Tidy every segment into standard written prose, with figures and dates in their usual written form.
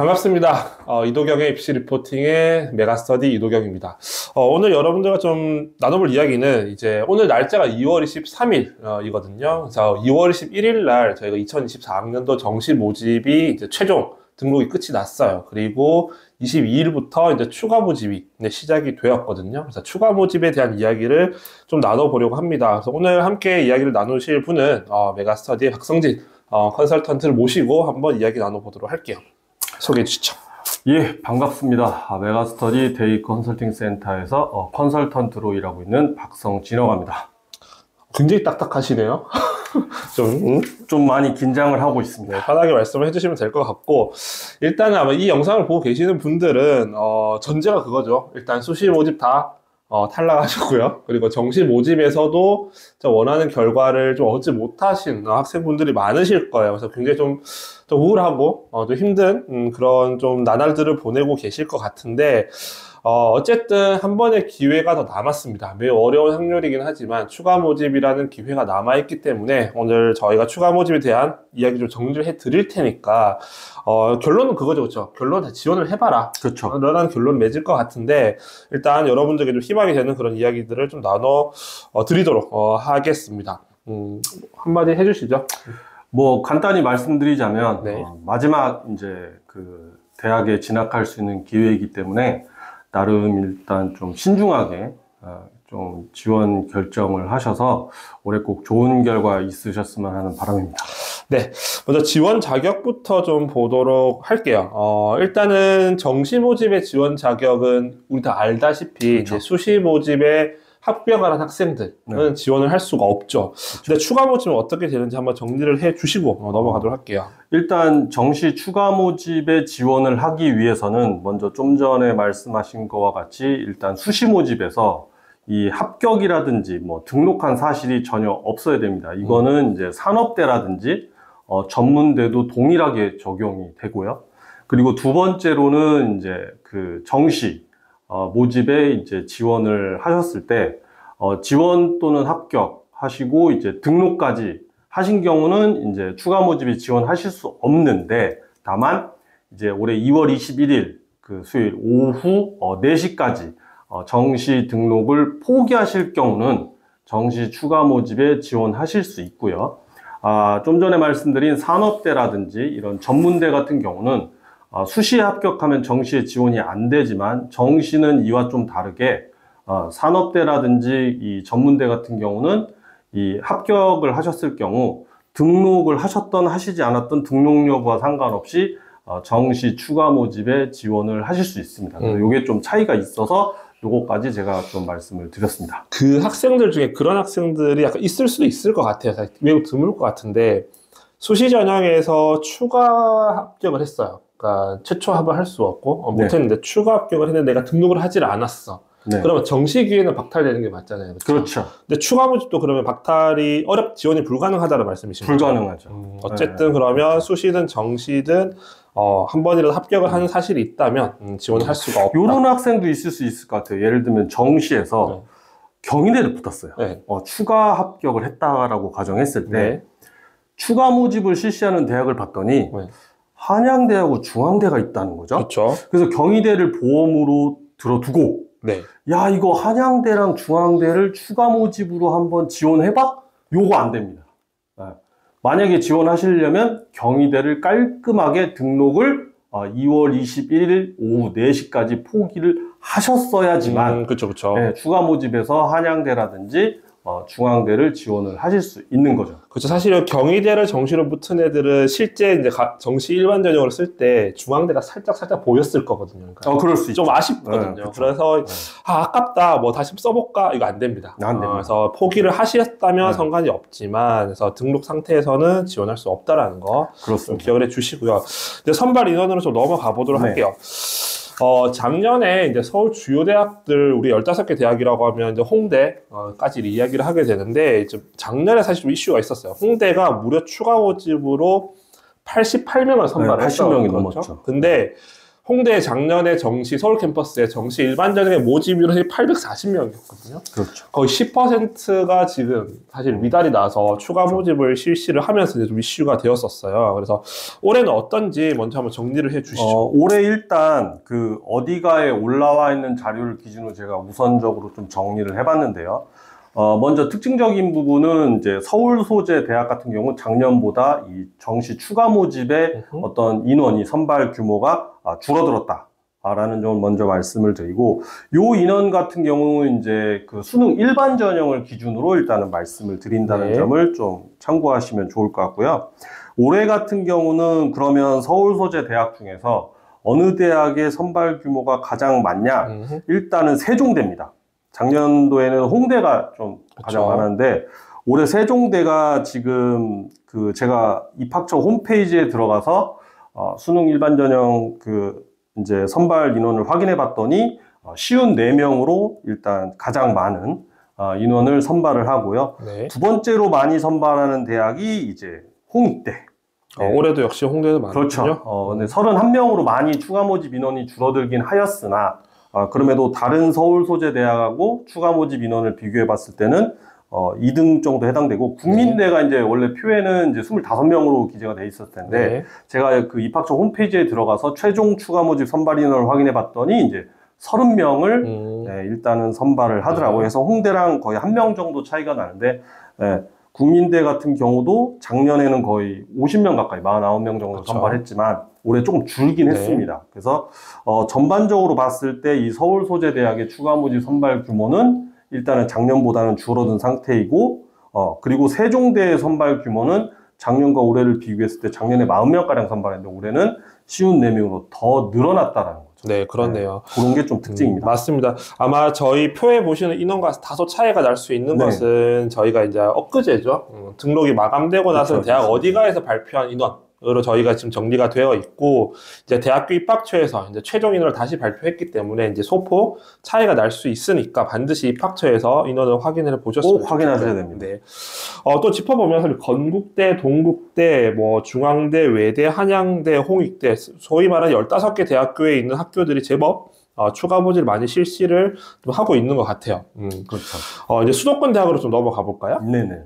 반갑습니다. 이도경의 입시 리포팅의 메가스터디 이도경입니다. 오늘 여러분들과 좀 나눠볼 이야기는 이제 오늘 날짜가 2월 23일이거든요. 그래서 2월 21일 날 저희가 2024학년도 정시 모집이 이제 최종 등록이 끝이 났어요. 그리고 22일부터 이제 추가 모집이 시작이 되었거든요. 그래서 추가 모집에 대한 이야기를 좀 나눠보려고 합니다. 그래서 오늘 함께 이야기를 나누실 분은 메가스터디의 박성진 컨설턴트를 모시고 한번 이야기 나눠보도록 할게요. 소개해 주시죠. 예, 반갑습니다. 메가스터디 데이 컨설팅 센터에서 컨설턴트로 일하고 있는 박성진이라고 합니다. 굉장히 딱딱하시네요. 좀 많이 긴장을 하고 있습니다. 네, 편하게 말씀을 해주시면 될 것 같고, 일단은 아마 이 영상을 보고 계시는 분들은 전제가 그거죠. 일단 수시 모집 다 탈락하셨고요. 그리고 정시 모집에서도 원하는 결과를 좀 얻지 못하신 학생분들이 많으실 거예요. 그래서 굉장히 좀 우울하고 좀 힘든 그런 좀 나날들을 보내고 계실 것 같은데, 어쨌든 한 번의 기회가 더 남았습니다. 매우 어려운 확률이긴 하지만 추가 모집이라는 기회가 남아있기 때문에 오늘 저희가 추가 모집에 대한 이야기 좀 정리를 해 드릴 테니까 결론은 그거죠. 그렇죠? 결론 다 지원을 해봐라. 그렇죠. 라는 결론 맺을 것 같은데 일단 여러분들에게 좀 희망이 되는 그런 이야기들을 좀 나눠 드리도록 하겠습니다. 한마디 해주시죠. 뭐 간단히 말씀드리자면 네. 마지막 이제 그 대학에 진학할 수 있는 기회이기 때문에 나름 일단 좀 신중하게 좀 지원 결정을 하셔서 올해 꼭 좋은 결과 있으셨으면 하는 바람입니다. 네, 먼저 지원 자격부터 좀 보도록 할게요. 일단은 정시 모집의 지원 자격은 우리 다 알다시피 그렇죠. 이제 수시 모집에 합격한 학생들은 지원을 할 수가 없죠. 근데 추가 모집은 어떻게 되는지 한번 정리를 해 주시고 넘어가도록 할게요. 일단 정시 추가 모집에 지원을 하기 위해서는 먼저 좀 전에 말씀하신 거와 같이 일단 수시 모집에서 이 합격이라든지 뭐 등록한 사실이 전혀 없어야 됩니다. 이거는 이제 산업대라든지 전문대도 동일하게 적용이 되고요. 그리고 두 번째로는 이제 그 정시 모집에 이제 지원을 하셨을 때 지원 또는 합격하시고 이제 등록까지 하신 경우는 이제 추가 모집에 지원하실 수 없는데, 다만 이제 올해 2월 21일 그 수요일 오후 4시까지 정시 등록을 포기하실 경우는 정시 추가 모집에 지원하실 수 있고요. 좀 전에 말씀드린 산업대라든지 이런 전문대 같은 경우는 수시에 합격하면 정시에 지원이 안 되지만 정시는 이와 좀 다르게 산업대라든지 이 전문대 같은 경우는 이 합격을 하셨을 경우 등록을 하셨던 하시지 않았던 등록 여부와 상관없이 정시 추가 모집에 지원을 하실 수 있습니다. 이게 좀 차이가 있어서 요거까지 제가 좀 말씀을 드렸습니다. 그 학생들 중에 그런 학생들이 약간 있을 수도 있을 것 같아요. 매우 드물 것 같은데 수시 전형에서 추가 합격을 했어요. 그러니까 최초 합을 할 수 없고 못했는데 추가 합격을 했는데 내가 등록을 하질 않았어. 그러면 정시 기회는 박탈되는 게 맞잖아요. 그렇죠. 근데 추가 모집도 그러면 박탈이 지원이 불가능하다는 말씀이신 거죠? 불가능하죠. 어쨌든 그러면 수시든 정시든 한 번이라도 합격을 하는 사실이 있다면 지원을 할 수가 없다. 이런 학생도 있을 수 있을 것 같아요. 예를 들면 정시에서 경희대를 붙었어요. 추가 합격을 했다라고 가정했을 때 추가 모집을 실시하는 대학을 봤더니 한양대하고 중앙대가 있다는 거죠. 그렇죠. 그래서 경희대를 보험으로 들어두고 야, 이거 한양대랑 중앙대를 추가 모집으로 한번 지원해봐? 요거 안 됩니다. 만약에 지원하시려면 경희대를 깔끔하게 등록을 2월 21일 오후 4시까지 포기를 하셨어야지만 그쵸. 추가 모집에서 한양대라든지 중앙대를 지원을 하실 수 있는 거죠. 그렇죠. 사실 경희대를 정시로 붙은 애들은 실제 이제 정시 일반 전형으로 쓸 때 중앙대가 살짝 보였을 거거든요. 그러니까 그럴 수 있죠. 좀 아쉽거든요. 그래서 아깝다. 뭐 다시 써볼까? 이거 안 됩니다. 안 됩니다. 그래서 포기를 하셨다면 상관이 없지만, 그래서 등록 상태에서는 지원할 수 없다라는 거 그렇습니다. 기억을 해주시고요. 이제 선발 인원으로 좀 넘어가 보도록 할게요. 작년에 이제 서울 주요 대학들, 우리 15개 대학이라고 하면 이제 홍대까지 이야기를 하게 되는데, 작년에 사실 좀 이슈가 있었어요. 홍대가 무려 추가 모집으로 88명을 선발을 했어요. 80명이 넘었죠. 근데 홍대 작년에 정시 서울 캠퍼스에 정시 일반 전형의 모집 인원이 840명이었거든요. 그렇죠. 거의 10%가 지금 사실 미달이 나서 추가 모집을 실시를 하면서 이제 좀 이슈가 되었었어요. 그래서 올해는 어떤지 먼저 한번 정리를 해 주시죠. 올해 일단 그 어디가에 올라와 있는 자료를 기준으로 제가 우선적으로 좀 정리를 해봤는데요. 먼저 특징적인 부분은 이제 서울 소재 대학 같은 경우 작년보다 이 정시 추가 모집의 어떤 인원이 선발 규모가 줄어들었다라는 점을 먼저 말씀을 드리고, 요 인원 같은 경우는 이제 그 수능 일반 전형을 기준으로 일단은 말씀을 드린다는 네. 점을 좀 참고하시면 좋을 것 같고요. 올해 같은 경우는 그러면 서울 소재 대학 중에서 어느 대학의 선발 규모가 가장 많냐? 일단은 세종대입니다. 작년도에는 홍대가 좀 가장 그쵸. 많았는데 올해 세종대가 지금 그 제가 입학처 홈페이지에 들어가서 수능 일반 전형 그 이제 선발 인원을 확인해 봤더니 쉬운 4명으로 일단 가장 많은 인원을 선발을 하고요. 네. 두 번째로 많이 선발하는 대학이 이제 홍익대. 네. 올해도 역시 홍대도 많군요. 그렇죠. 근데 31명으로 많이 추가 모집 인원이 줄어들긴 하였으나 그럼에도 다른 서울 소재 대학하고 추가 모집 인원을 비교해 봤을 때는 2등 정도 해당되고, 국민대가 이제 원래 표에는 이제 25명으로 기재가 돼 있었을 텐데, 네. 제가 그 입학처 홈페이지에 들어가서 최종 추가 모집 선발 인원을 확인해 봤더니 이제 30명을 네, 일단은 선발을 하더라고요. 그래서 홍대랑 거의 1명 정도 차이가 나는데, 네, 국민대 같은 경우도 작년에는 거의 50명 가까이 49명 정도 그쵸. 선발했지만 올해 조금 줄긴 네. 했습니다. 그래서 전반적으로 봤을 때 이 서울 소재 대학의 추가 모집 선발 규모는 일단은 작년보다는 줄어든 상태이고, 그리고 세종대의 선발 규모는 작년과 올해를 비교했을 때 작년에 40명가량 선발했는데 올해는 쉬운 4명으로 더 늘어났다라는 거죠. 네, 그렇네요. 네, 그런 게 좀 특징입니다. 맞습니다. 아마 저희 표에 보시는 인원과 다소 차이가 날 수 있는 네. 것은 저희가 이제 엊그제죠. 등록이 마감되고 나서 그렇죠, 대학 그렇죠. 어디가에서 발표한 인원으로 저희가 지금 정리가 되어 있고, 이제 대학교 입학처에서 이제 최종 인원을 다시 발표했기 때문에 이제 소폭 차이가 날 수 있으니까 반드시 입학처에서 인원을 확인해 보셨으면 꼭 확인하셔야 좋겠고요. 됩니다. 네. 또 짚어보면 건국대, 동국대, 뭐 중앙대, 외대, 한양대, 홍익대, 소위 말하는 15개 대학교에 있는 학교들이 제법 추가 모집을 많이 실시를 좀 하고 있는 것 같아요. 그렇죠. 이제 수도권 대학으로 좀 넘어가 볼까요? 네네.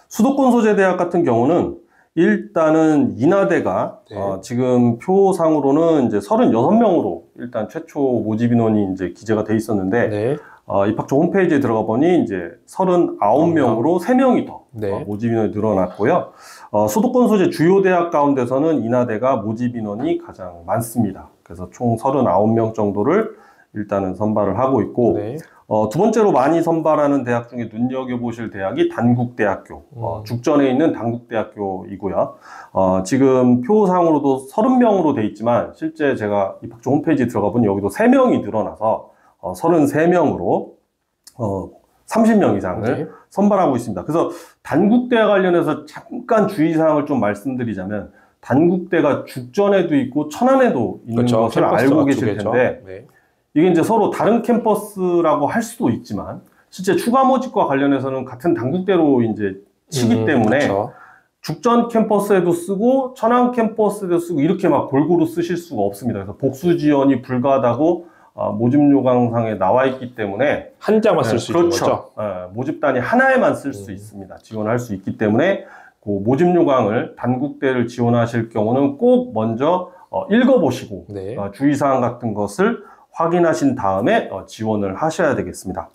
수도권 소재 대학 같은 경우는 일단은 인하대가 네. 지금 표상으로는 이제 36명으로 일단 최초 모집 인원이 이제 기재가 돼 있었는데, 네. 입학처 홈페이지에 들어가 보니 이제 39명으로 3명이 더 네. 모집 인원이 늘어났고요. 수도권 소재 주요 대학 가운데서는 인하대가 모집 인원이 가장 많습니다. 그래서 총 39명 정도를 일단은 선발을 하고 있고, 네. 두 번째로 많이 선발하는 대학 중에 눈여겨보실 대학이 단국대학교, 죽전에 있는 단국대학교이고요. 지금 표상으로도 30명으로 돼 있지만 실제 제가 입학처 홈페이지에 들어가 보니 여기도 3명이 늘어나서 33명으로 30명 이상을 네. 선발하고 있습니다. 그래서 단국대와 관련해서 잠깐 주의사항을 좀 말씀드리자면, 단국대가 죽전에도 있고 천안에도 있는 그렇죠. 것을 캠퍼스가 알고 두 계실 개죠. 텐데, 네. 이게 이제 서로 다른 캠퍼스라고 할 수도 있지만 실제 추가 모집과 관련해서는 같은 단국대로 이제 치기 때문에 그렇죠. 죽전 캠퍼스에도 쓰고 천안 캠퍼스에도 쓰고 이렇게 막 골고루 쓰실 수가 없습니다. 그래서 복수 지원이 불가하다고 모집 요강상에 나와 있기 때문에 한 장만 쓸 수 있는 거죠. 그렇죠. 모집단이 하나에만 쓸 수 있습니다. 지원할 수 있기 때문에 그 모집 요강을 단국대를 지원하실 경우는 꼭 먼저 읽어보시고 네. 주의사항 같은 것을 확인하신 다음에 지원을 하셔야 되겠습니다.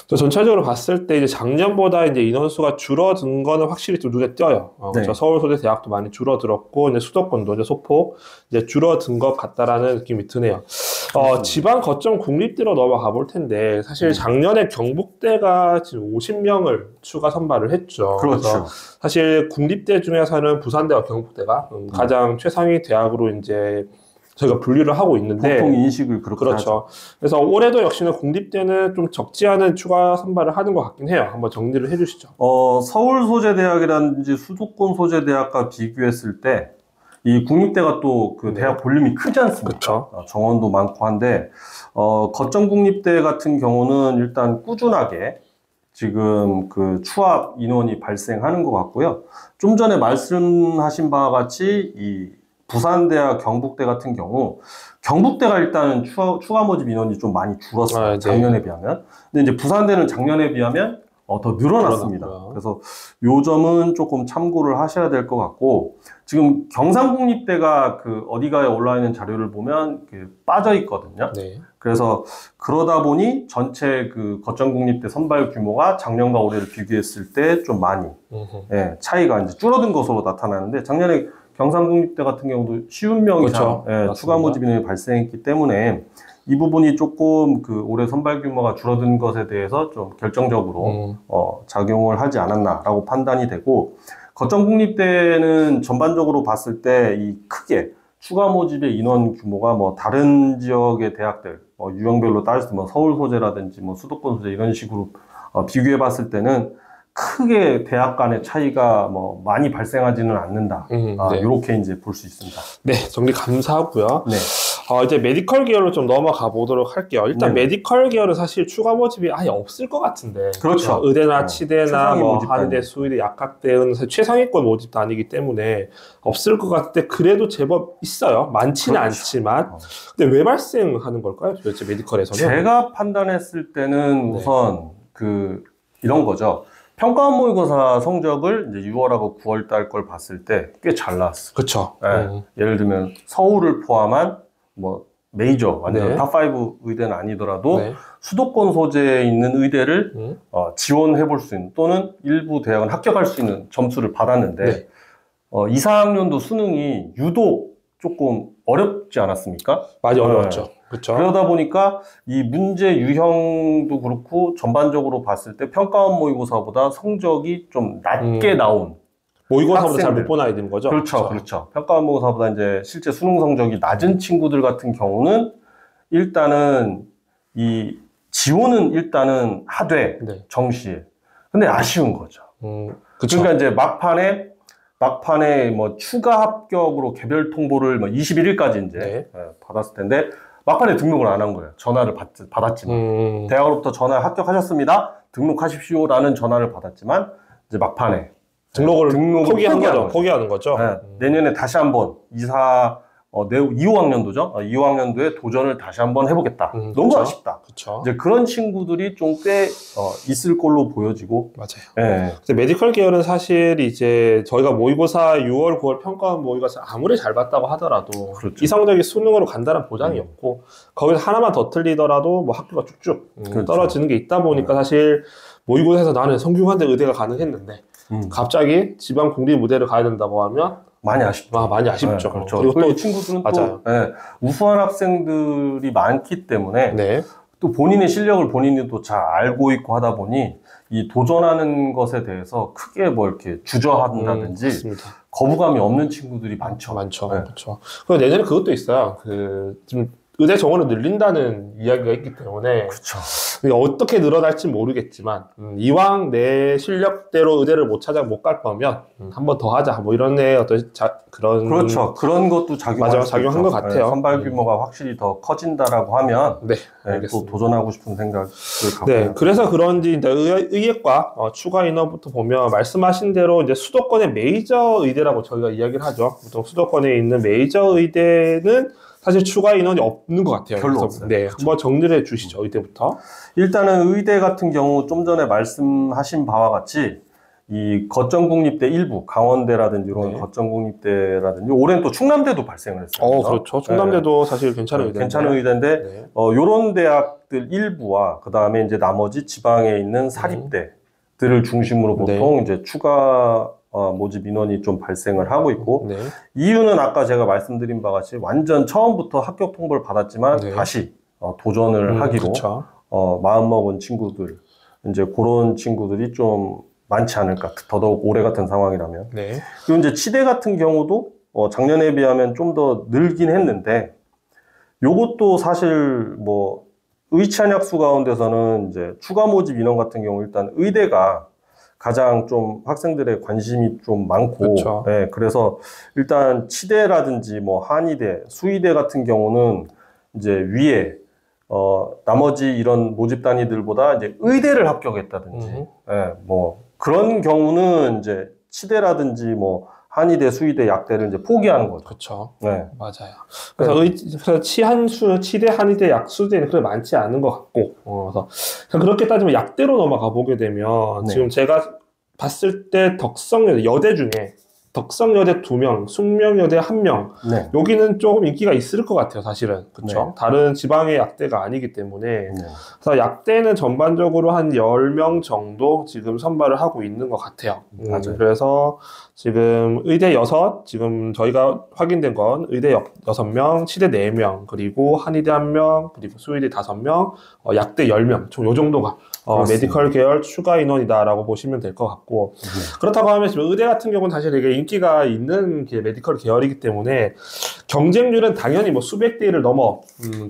또 전체적으로 봤을 때 이제 작년보다 이제 인원수가 줄어든 거는 확실히 좀 눈에 띄어요. 네. 그렇죠. 서울 소재 대학도 많이 줄어들었고 이제 수도권도 이제 소폭 이제 줄어든 것 같다라는 느낌이 드네요. 지방 거점 국립대로 넘어가 볼 텐데 사실 작년에 경북대가 지금 50명을 추가 선발을 했죠. 그렇죠. 그래서 사실 국립대 중에서는 부산대와 경북대가 가장 최상위 대학으로 이제 저희가 분류를 하고 있는데, 보통 인식을 그렇게 그렇죠. 하죠. 그래서 올해도 역시나 국립대는 좀 적지 않은 추가 선발을 하는 것 같긴 해요. 한번 정리를 해주시죠. 서울 소재대학이라든지 수도권 소재대학과 비교했을 때 이 국립대가 또 그 대학 볼륨이 크지 않습니까? 그렇죠. 정원도 많고 한데 거점 국립대 같은 경우는 일단 꾸준하게 지금 그 추합 인원이 발생하는 것 같고요. 좀 전에 말씀하신 바와 같이 이 부산대와 경북대 같은 경우 경북대가 일단은 추가 모집 인원이 좀 많이 줄었어요. 작년에 비하면. 근데 이제 부산대는 작년에 비하면 더 늘어났습니다. 그래서 요 점은 조금 참고를 하셔야 될 것 같고, 지금 경상국립대가 그 어디가에 올라와 있는 자료를 보면 빠져 있거든요. 네. 그래서 그러다 보니 전체 그 거천국립대 선발 규모가 작년과 올해를 비교했을 때 좀 많이 차이가 이제 줄어든 것으로 나타나는데, 작년에 경상국립대 같은 경우도 50명 이상 추가 모집 인원이 발생했기 때문에 이 부분이 조금 그 올해 선발 규모가 줄어든 것에 대해서 좀 결정적으로 작용을 하지 않았나라고 판단이 되고, 거천국립대는 전반적으로 봤을 때 이 크게 추가 모집의 인원 규모가 뭐 다른 지역의 대학들, 유형별로 따졌을 때 뭐 서울 소재라든지 뭐 수도권 소재 이런 식으로 비교해 봤을 때는 크게 대학 간의 차이가 뭐 많이 발생하지는 않는다. 이렇게 이제 볼 수 있습니다. 네, 정리 감사하고요. 네. 이제 메디컬 계열로 좀 넘어가 보도록 할게요. 일단 메디컬 계열은 사실 추가 모집이 아예 없을 것 같은데. 그렇죠. 의대나 치대나 뭐 한의대, 수의대, 약학대는 사실 최상위권 모집도 아니기 때문에 없을 것 같은데, 그래도 제법 있어요. 많지는 않지만. 근데 왜 발생하는 걸까요? 도대체 메디컬에서는? 제가 판단했을 때는 우선 이런 거죠. 평가원 모의고사 성적을 이제 6월하고 9월 달 걸 봤을 때 꽤 잘 나왔어요. 그쵸. 예를 들면 서울을 포함한 뭐 메이저, 완전 탑5 의대는 아니더라도 수도권 소재에 있는 의대를 지원해 볼 수 있는, 또는 일부 대학은 합격할 수 있는 점수를 받았는데 2, 4학년도 수능이 유독 조금 어렵지 않았습니까? 많이 어려웠죠. 그렇죠. 그러다 보니까 이 문제 유형도 그렇고 전반적으로 봤을 때 평가원 모의고사보다 성적이 좀 낮게 나온, 모의고사보다 잘 못 본 아이들인 거죠? 그렇죠. 평가원 모의고사보다 이제 실제 수능 성적이 낮은 친구들 같은 경우는 일단은 이 지원은 일단은 하되 정시에. 근데 아쉬운 거죠. 그러니까 이제 막판에 뭐 추가 합격으로 개별 통보를 뭐 21일까지 이제 받았을 텐데, 막판에 등록을 안 한 거예요. 전화를 받았지만. 대학으로부터 전화 합격하셨습니다. 등록하십시오라는 전화를 받았지만, 이제 막판에 등록을 포기하는 거죠. 내년에 다시 한번 25학년도죠. 25학년도에 도전을 다시 한번 해보겠다. 너무 아쉽다. 이제 그런 친구들이 좀 꽤 있을 걸로 보여지고. 맞아요. 근데 메디컬 계열은 사실 이제 저희가 모의고사 6월, 9월 평가원 모의고사 아무리 잘 봤다고 하더라도 이 성적이 수능으로 간다는 보장이 없고, 거기서 하나만 더 틀리더라도 뭐 학교가 쭉쭉 떨어지는 게 있다 보니까 사실 모의고사에서 나는 성균관대 의대가 가능했는데 갑자기 지방 공립의대를 가야 된다고 하면 많이 아쉽죠. 많이 아쉽죠. 그렇죠. 그리고 또 친구들은 또 우수한 학생들이 많기 때문에 또 본인의 실력을 본인이 또 잘 알고 있고 하다 보니 이 도전하는 것에 대해서 크게 뭐 이렇게 주저한다든지 거부감이 없는 친구들이 많죠. 그렇죠. 그리고 내년에 그것도 있어요. 지금 의대 정원을 늘린다는 이야기가 있기 때문에 어떻게 늘어날지 모르겠지만 이왕 내 실력대로 의대를 못 갈 거면 한 번 더 하자, 뭐 이런 어떤 그런 것도 작용한 것 같아요. 선발 규모가 확실히 더 커진다라고 하면 또 도전하고 싶은 생각을 갖고. 그래서 그런지 이제 의예과 추가 인원부터 보면 말씀하신 대로 이제 수도권의 메이저 의대라고 저희가 이야기를 하죠. 보통 수도권에 있는 메이저 의대는 사실 추가 인원이 없는 것 같아요. 별로 없어요. 한번 정리를 해 주시죠, 의대부터. 일단은 의대 같은 경우 좀 전에 말씀하신 바와 같이 이 거천국립대 일부, 강원대라든지 이런 거천국립대라든지, 올해는 또 충남대도 발생을 했어요. 그렇죠. 충남대도 사실 괜찮은 의대인데. 괜찮은 의대인데, 요런 대학들 일부와 그 다음에 이제 나머지 지방에 있는 사립대들을 중심으로 보통 이제 추가 모집 인원이 좀 발생을 하고 있고, 이유는 아까 제가 말씀드린 바와 같이 완전 처음부터 합격 통보를 받았지만 다시 도전을 하기로 마음먹은 친구들, 이제 그런 친구들이 좀 많지 않을까, 더더욱 올해 같은 상황이라면. 그리고 이제 치대 같은 경우도 작년에 비하면 좀 더 늘긴 했는데, 요것도 사실 뭐 의치한 약수 가운데서는 이제 추가 모집 인원 같은 경우 일단 의대가 가장 좀 학생들의 관심이 좀 많고, 그래서 일단 치대라든지 뭐 한의대, 수의대 같은 경우는 이제 위에 나머지 이런 모집 단위들보다 이제 의대를 합격했다든지, 뭐 그런 경우는 이제 치대라든지 뭐 한의대, 수의대, 약대를 이제 포기하는 거죠. 그렇죠. 네. 맞아요. 그래서 치대, 한의대, 약수대는 그렇게 많지 않은 것 같고, 그래서 그렇게 따지면 약대로 넘어가 보게 되면 네. 지금 제가 봤을 때 여대 중에 덕성여대 2명, 숙명여대 1명, 네. 여기는 조금 인기가 있을 것 같아요, 사실은. 그쵸? 네. 다른 지방의 약대가 아니기 때문에. 네. 그래서 약대는 전반적으로 한 10명 정도 지금 선발을 하고 있는 것 같아요. 맞아요. 그래서 지금 의대 6, 지금 저희가 확인된 건 의대 6명, 치대 4명, 그리고 한의대 1명, 그리고 수의대 5명, 약대 10명, 총 요 정도가 메디컬 계열 추가 인원이다라고 보시면 될 것 같고, 그렇다고 하면 지금 의대 같은 경우는 사실 되게 인기가 있는 메디컬 계열이기 때문에 경쟁률은 당연히 뭐 수백 대 1을 넘어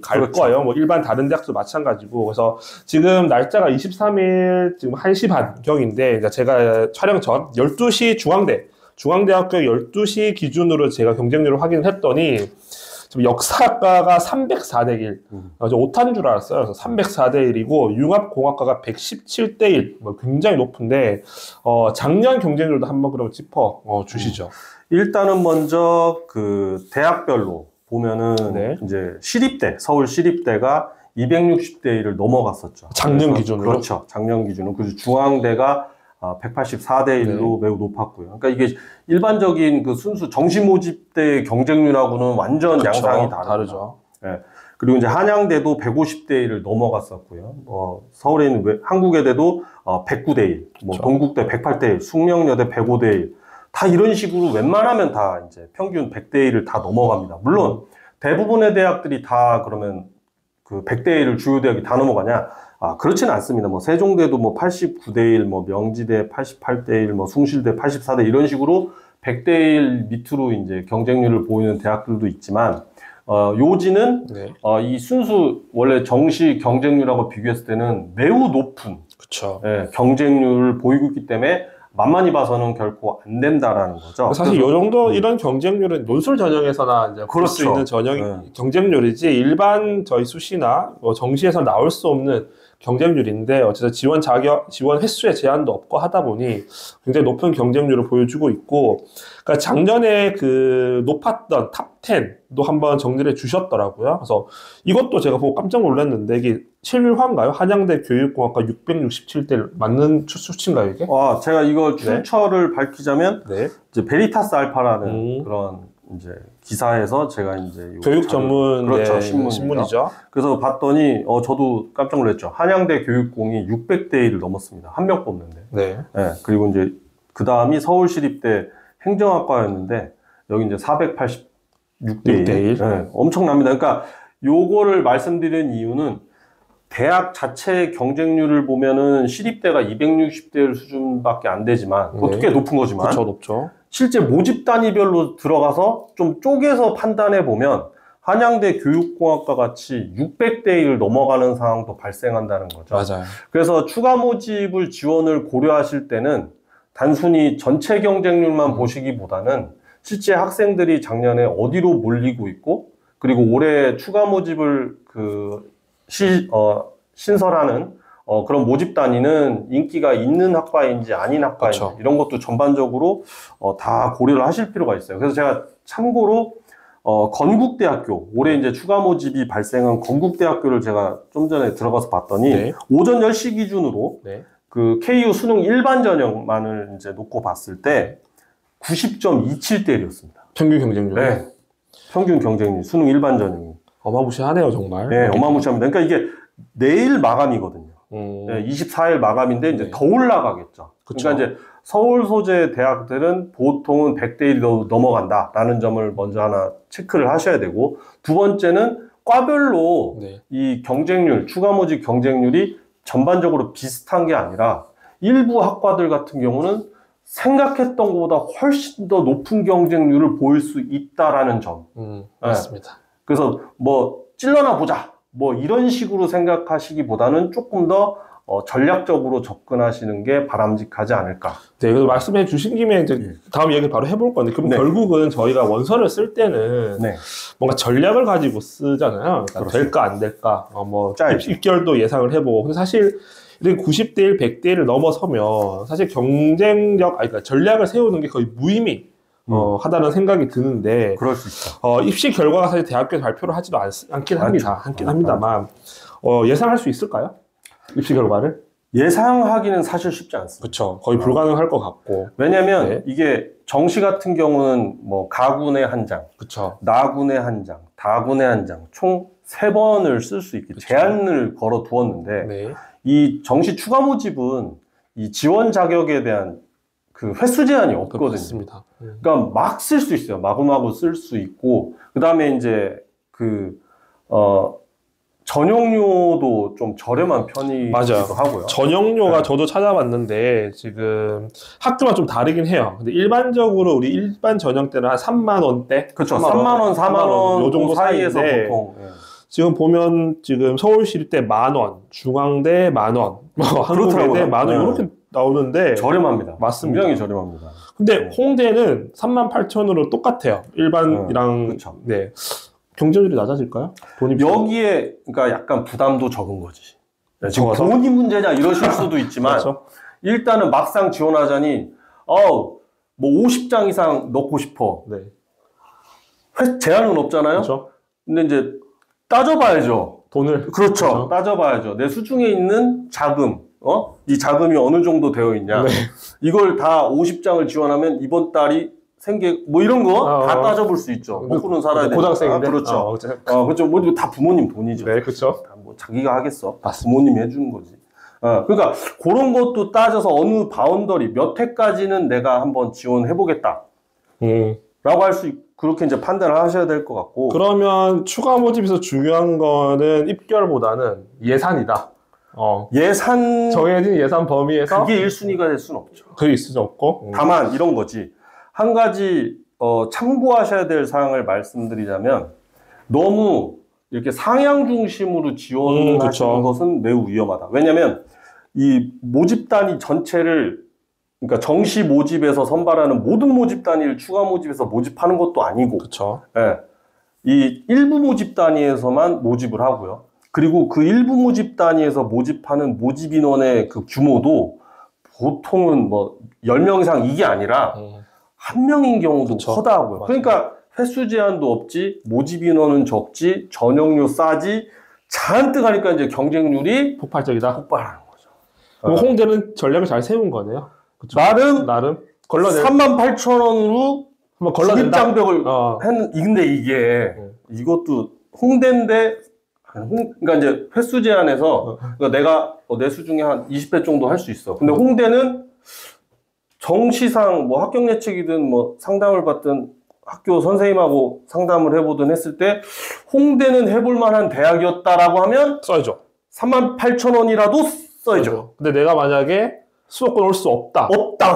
갈 그렇죠. 거예요. 뭐 일반 다른 대학도 마찬가지고. 그래서 지금 날짜가 23일 지금 1시 반경인데 제가 촬영 전 12시 중앙대학교 12시 기준으로 제가 경쟁률을 확인을 했더니 지금 역사학과가 304대 1. 저 오타인 줄 알았어요. 그래서 304대 1이고 융합공학과가 117대 1. 뭐 굉장히 높은데 작년 경쟁률도 한번 그럼 짚어 주시죠. 일단은 먼저 그 대학별로 보면은 네. 이제 시립대, 서울 시립대가 260대 1을 넘어갔었죠. 작년 기준으로. 그렇죠. 작년 기준으로. 그래서 중앙대가 184대 1로 네. 매우 높았고요. 그러니까 이게 일반적인 그 순수 정시 모집대 경쟁률하고는 완전 그쵸, 양상이 다르죠. 네. 그리고 이제 한양대도 150대 1을 넘어갔었고요. 서울에 있는 한국외대도 109대 1, 뭐 그쵸. 동국대 108대 1, 숙명여대 105대 1. 다 이런 식으로 웬만하면 다 이제 평균 100대 1을 다 넘어갑니다. 물론 대부분의 대학들이 다 그러면 그 100대 1을 주요 대학이 다 넘어가냐? 그렇지는 않습니다. 뭐 세종대도 뭐 89대 1, 뭐 명지대 88대 1, 뭐 숭실대 84대 이런 식으로 100대 1 밑으로 이제 경쟁률을 보이는 대학들도 있지만 요지는 네. 이 순수 원래 정시 경쟁률하고 비교했을 때는 매우 높은 그렇죠. 경쟁률을 보이고 있기 때문에 만만히 봐서는 결코 안 된다라는 거죠. 사실 이 정도 이런 경쟁률은 논술 전형에서나 이제 볼 수 그렇죠. 있는 경쟁률이지 일반 저희 수시나 정시에서 나올 수 없는 경쟁률인데 어쨌든 지원 횟수에 제한도 없고 하다 보니 굉장히 높은 경쟁률을 보여주고 있고, 그러니까 작년에 그 높았던 탑 10도 한번 정리를 해 주셨더라고요. 그래서 이것도 제가 보고 깜짝 놀랐는데 이게 실화인가요? 한양대 교육공학과 667대 맞는 수치인가요, 이게? 제가 이거 출처를 밝히자면 네. 이제 베리타스 알파라는 그런 이제 기사에서 제가 이제 교육 전문 그렇죠, 신문이죠. 그래서 봤더니 저도 깜짝 놀랐죠. 한양대 교육공이 600대 1을 넘었습니다. 한 명 뽑는데. 네. 그리고 이제 그 다음이 서울시립대 행정학과였는데 여기 이제 486대 1. 네, 엄청납니다. 그러니까 요거를 말씀드린 이유는 대학 자체의 경쟁률을 보면은 시립대가 260대 1 수준밖에 안 되지만 그것도 꽤 높은 거지만 그렇죠, 높죠. 실제 모집 단위별로 들어가서 좀 쪼개서 판단해 보면 한양대 교육공학과 같이 600대 1을 넘어가는 상황도 발생한다는 거죠. 맞아요. 그래서 추가 모집을 지원을 고려하실 때는 단순히 전체 경쟁률만 보시기보다는 실제 학생들이 작년에 어디로 몰리고 있고 그리고 올해 추가 모집을 신설하는 그런 모집 단위는 인기가 있는 학과인지 아닌 학과인지 그쵸. 이런 것도 전반적으로 다 고려를 하실 필요가 있어요. 그래서 제가 참고로 건국대학교 올해 이제 추가 모집이 발생한 건국대학교를 제가 좀 전에 들어가서 봤더니 네. 오전 10시 기준으로 네. 그 KU 수능 일반 전형만을 이제 놓고 봤을 때 90.27대 1이었습니다. 평균 경쟁률. 네. 평균 경쟁률 수능 일반 전형이. 어마무시하네요, 정말. 네, 어마무시합니다. 그러니까 이게 내일 마감이거든요. 네, 24일 마감인데 이제 네. 더 올라가겠죠. 그쵸. 그러니까 이제 서울 소재 대학들은 보통은 100대 1이 넘어간다라는 점을 먼저 하나 체크를 하셔야 되고, 두 번째는 과별로 네. 이 경쟁률, 추가 모집 경쟁률이 전반적으로 비슷한 게 아니라 일부 학과들 같은 경우는 생각했던 것보다 훨씬 더 높은 경쟁률을 보일 수 있다라는 점. 맞습니다. 그래서 뭐 찔러나 보자 뭐 이런 식으로 생각하시기보다는 조금 더 전략적으로 접근하시는 게 바람직하지 않을까. 네, 그래서 말씀해 주신 김에 이제 다음 얘기 바로 해볼 건데, 그럼 네. 결국은 저희가 원서를 쓸 때는 네. 뭔가 전략을 가지고 쓰잖아요. 그러니까 그렇죠. 될까 안 될까, 뭐 짜야죠. 입결도 예상을 해보고. 근데 사실 이렇게 90대 1, 100대 1을 넘어서면 사실 경쟁력, 그러니까 전략을 세우는 게 거의 무의미해지는 하다는 생각이 드는데, 그럴 수 있어. 입시 결과가 사실 대학교에서 발표를 하지도 않긴 합니다만, 예상할 수 있을까요? 입시 결과를? 예상하기는 사실 쉽지 않습니다. 그쵸. 거의 불가능할 것 같고. 왜냐면 네. 이게 정시 같은 경우는 뭐 가군에 한 장, 그쵸. 나군에 한 장, 다군에 한 장, 총 3번을 쓸 수 있게 그쵸. 제한을 걸어 두었는데, 네. 이 정시 추가 모집은 이 지원 자격에 대한 그 횟수 제한이 없거든요. 그렇습니다. 그러니까 막 쓸 수 있어요. 마구마구 쓸 수 있고, 그 다음에 이제 전용료도 좀 저렴한 편이기도 맞아요. 하고요. 전용료가 네. 저도 찾아봤는데 지금 학교가 좀 다르긴 해요. 근데 일반적으로 우리 일반 전형 때는 한 3만 원대, 그렇죠. 3만 원, 4만 원, 요 정도 사이에서 사이인데 보통. 지금 보면 지금 서울시립대 10,000원, 중앙대 10,000원, 한국외대 그렇더라고요. 10,000원 네. 이렇게 나오는데 저렴합니다. 맞습니다. 굉장히 저렴합니다. 근데 홍대는 38,000원으로 똑같아요. 일반이랑 그렇죠. 네. 경쟁률이 낮아질까요? 돈이 여기에 그러니까 약간 부담도 적은 거지. 지금 적어서? 돈이 문제냐 이러실 수도 있지만 그렇죠. 일단은 막상 지원하자니 뭐 50장 이상 넣고 싶어. 네. 제한은 없잖아요. 그렇죠. 근데 이제 따져봐야죠. 돈을 그렇죠. 그렇죠. 따져봐야죠. 내 수중에 있는 자금, 이 자금이 어느 정도 되어 있냐. 네. 이걸 다 50장을 지원하면 이번 달이 뭐 이런 거 다 따져볼 수 있죠. 먹고는 살아야 되니까. 고등학생인데. 그렇죠. 그렇죠. 뭐 다 부모님 돈이죠. 네, 그렇죠. 뭐 자기가 하겠어. 부모님이 해주는 거지. 그러니까 그런 것도 따져서 어느 바운더리 몇 회까지는 내가 한번 지원해보겠다. 라고 할 수 있고. 그렇게 이제 판단을 하셔야 될 것 같고. 그러면 추가 모집에서 중요한 거는 입결보다는 예산이다. 정해진 예산 범위에서 그게 1순위가 될 수는 없죠. 그게 있을 수 없고. 다만 이런 거지. 한 가지 참고하셔야 될 사항을 말씀드리자면 너무 이렇게 상향 중심으로 지원하시는 그쵸. 것은 매우 위험하다. 왜냐하면 이 모집 단위 전체를 그러니까 정시 모집에서 선발하는 모든 모집 단위를 추가 모집에서 모집하는 것도 아니고, 그렇죠. 예, 이 일부 모집 단위에서만 모집을 하고요. 그리고 그 일부 모집 단위에서 모집하는 모집 인원의 그 규모도 보통은 뭐 10명 이상 이게 아니라 한 명인 경우도 그쵸. 허다하고요. 맞아요. 그러니까 횟수 제한도 없지, 모집 인원은 적지, 전용료 싸지, 잔뜩 하니까 이제 경쟁률이 폭발적이다. 폭발하는 거죠. 그럼 홍대는 전략을 잘 세운 거네요. 그쵸? 나름 걸러내 38,000원으로 한번 걸러낸다. 장벽을 근데 이게 이것도 홍대인데 그러니까 이제 횟수 제한에서 그러니까 내가 내 수 중에 한 20회 정도 할 수 있어. 근데 홍대는 정시상 뭐 합격 예측이든 뭐 상담을 받든 학교 선생님하고 상담을 해보든 했을 때 홍대는 해볼 만한 대학이었다라고 하면 써야죠. 38,000원이라도 써야죠. 근데 내가 만약에 수도권 올 수 없다.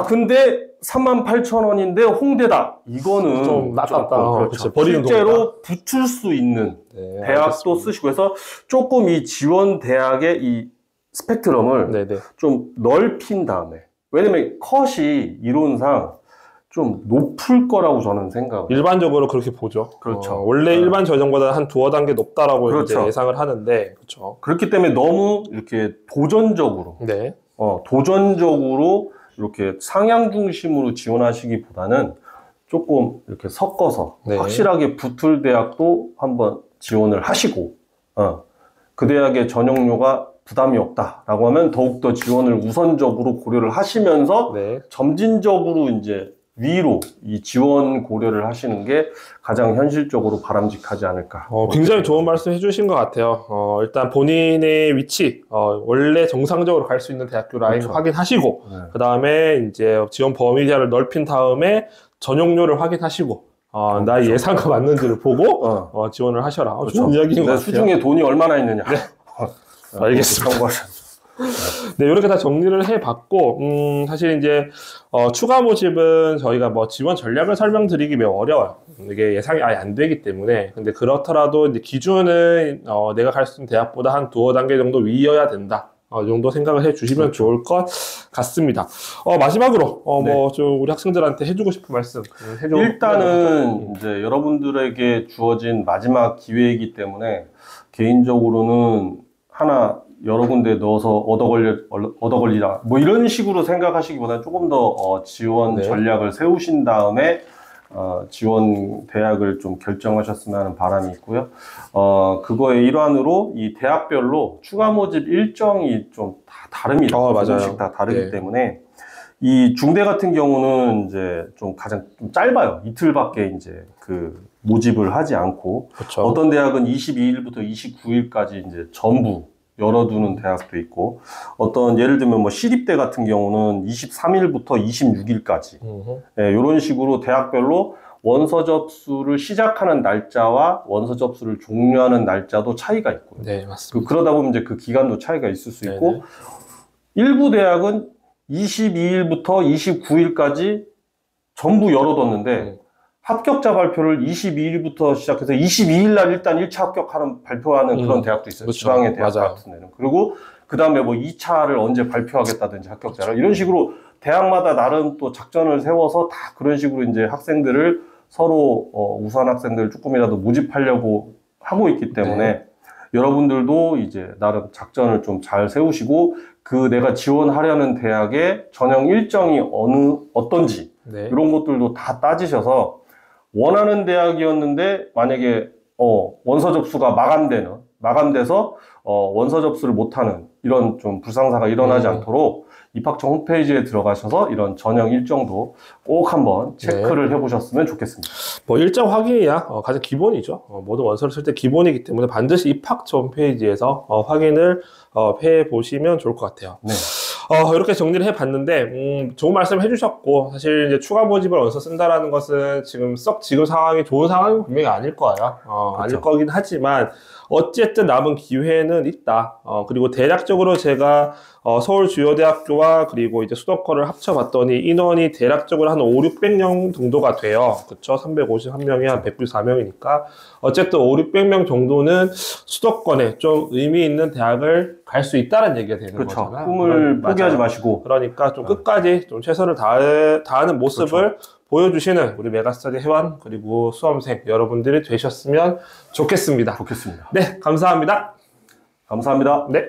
근데 38,000원인데 홍대다. 이거는 좀 낫다. 그렇죠. 버리는 실제로 붙을 수 있는 대학도 알겠습니다. 쓰시고 해서 조금 이 지원 대학의 이 스펙트럼을 네네. 좀 넓힌 다음에 왜냐면 컷이 이론상 좀 높을 거라고 저는 생각을 일반적으로 그렇게 보죠. 그렇죠. 원래 일반 전형보다 한 두어 단계 높다라고 그렇죠. 이제 예상을 하는데, 그렇죠. 그렇기 때문에 너무 이렇게 도전적으로 네. 이렇게 상향 중심으로 지원하시기보다는 조금 이렇게 섞어서 네. 확실하게 붙을 대학도 한번 지원을 하시고, 그 대학의 전형료가 부담이 없다라고 하면 더욱더 지원을 우선적으로 고려를 하시면서 네. 점진적으로 이제 위로 이 지원 고려를 하시는 게 가장 현실적으로 바람직하지 않을까. 굉장히 좋은 말씀 해주신 것 같아요. 일단 본인의 위치, 원래 정상적으로 갈 수 있는 대학교 라인 그렇죠. 확인하시고, 네. 그 다음에 이제 지원 범위를 넓힌 다음에 전용료를 확인하시고, 나의 예상과 맞는지를 보고, 지원을 하셔라. 그렇죠. 좋은 이야기인 것 내 같아요. 수중에 돈이 얼마나 있느냐. 알겠습니다. 네, 이렇게 다 정리를 해봤고, 사실 이제, 추가 모집은 저희가 뭐 지원 전략을 설명드리기 매우 어려워요. 이게 예상이 아예 안 되기 때문에. 근데 그렇더라도 이제 기준은, 내가 갈 수 있는 대학보다 한 두어 단계 정도 위여야 된다. 이 정도 생각을 해 주시면 그렇죠. 좋을 것 같습니다. 마지막으로, 네. 뭐, 좀 우리 학생들한테 해주고 싶은 말씀 일단은 이제 여러분들에게 주어진 마지막 기회이기 때문에 개인적으로는 하나 여러 군데 넣어서 얻어걸리라 뭐 이런 식으로 생각하시기보다는 조금 더 지원 네. 전략을 세우신 다음에 지원 대학을 좀 결정하셨으면 하는 바람이 있고요. 그거의 일환으로 이 대학별로 추가 모집 일정이 좀 다 다릅니다. 맞아요. 조금씩 다 다르기 네. 때문에 이 중대 같은 경우는 이제 좀 가장 좀 짧아요. 이틀밖에 이제 그 모집을 하지 않고 그렇죠. 어떤 대학은 22일부터 29일까지 이제 전부 열어두는 대학도 있고 어떤 예를 들면 뭐 시립대 같은 경우는 23일부터 26일까지 예, 이런 식으로 대학별로 원서 접수를 시작하는 날짜와 원서 접수를 종료하는 날짜도 차이가 있고요. 네, 맞습니다. 그러다 보면 이제 그 기간도 차이가 있을 수 있고 네네. 일부 대학은 22일부터 29일까지 전부 열어뒀는데 합격자 발표를 22일부터 시작해서 22일 날 일단 1차 합격하는 발표하는 그런 대학도 있어요. 그렇죠. 지방의 대학 맞아요. 같은 데는. 그리고 그 다음에 뭐 2차를 언제 발표하겠다든지 합격자를 이런 식으로 대학마다 나름 또 작전을 세워서 다 그런 식으로 이제 학생들을 서로 우수한 학생들을 조금이라도 모집하려고 하고 있기 때문에 여러분들도 이제 나름 작전을 좀 잘 세우시고 그 내가 지원하려는 대학의 전형 일정이 어떤지 네. 이런 것들도 다 따지셔서 원하는 대학이었는데 만약에 원서 접수가 마감돼서 원서 접수를 못하는 이런 좀 불상사가 일어나지 않도록 입학처 홈페이지에 들어가셔서 이런 전형 일정도 꼭 한번 체크를 해보셨으면 좋겠습니다. 뭐 일정 확인이야 가장 기본이죠. 모든 원서를 쓸 때 기본이기 때문에 반드시 입학처 홈페이지에서 확인을 해 보시면 좋을 것 같아요. 네. 이렇게 정리를 해봤는데 좋은 말씀 해주셨고 사실 이제 추가 모집을 원서 쓴다라는 것은 지금 상황이 좋은 상황이 분명히 아닐 거예요. 아닐 거긴 하지만 어쨌든 남은 기회는 있다. 그리고 대략적으로 제가 서울 주요대학교와 그리고 이제 수도권을 합쳐봤더니 인원이 대략적으로 한 5,600명 정도가 돼요. 그쵸? 351명이 한 194명이니까 어쨌든 5,600명 정도는 수도권에 좀 의미 있는 대학을 갈 수 있다는 얘기가 되는 거잖아요. 꿈을 포기하지 마시고. 그러니까 좀 끝까지 좀 최선을 다하는 모습을 보여주시는 우리 메가스터디 회원 그리고 수험생 여러분들이 되셨으면 좋겠습니다. 좋겠습니다. 네, 감사합니다. 감사합니다. 네.